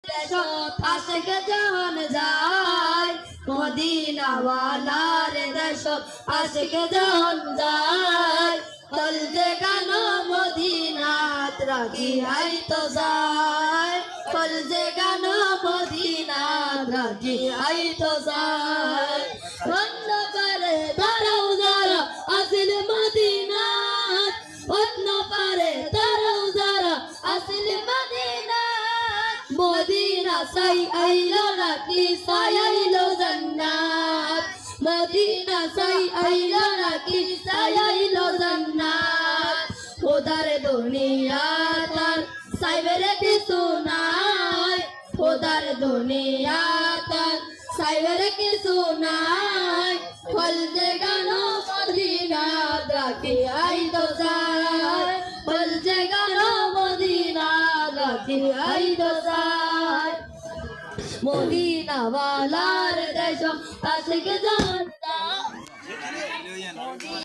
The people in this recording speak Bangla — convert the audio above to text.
দেশ আশিক জান যায় মদিনাওয়ালার দেশ আশিক জান যায় কল যে গান মদিনাত রাখি আই তো যায় কল যে গান মদিনাত রাখি আই তো যায় অন্য পারে দাঁড়াও যারা আসিল মদিনাত অন্য পারে দাঁড়াও যারা আসিল মদিনাত মদিনা সাই আইলো রাখি সাই আইলো জান্নাত মদিনা সাই আইলো রাখি সাই আইলো জান্নাত খোদার দুনিয়া তার সাইবেরে কিছু নাই খোদার দুনিয়া তার সাইবেরে কিছু নাই ফল যে গান মদিনা রাখি আই তো যায় ফল যে গান মদিনা রাখি আই তো যায় মদিনাওয়ালার দেশ আশিক জান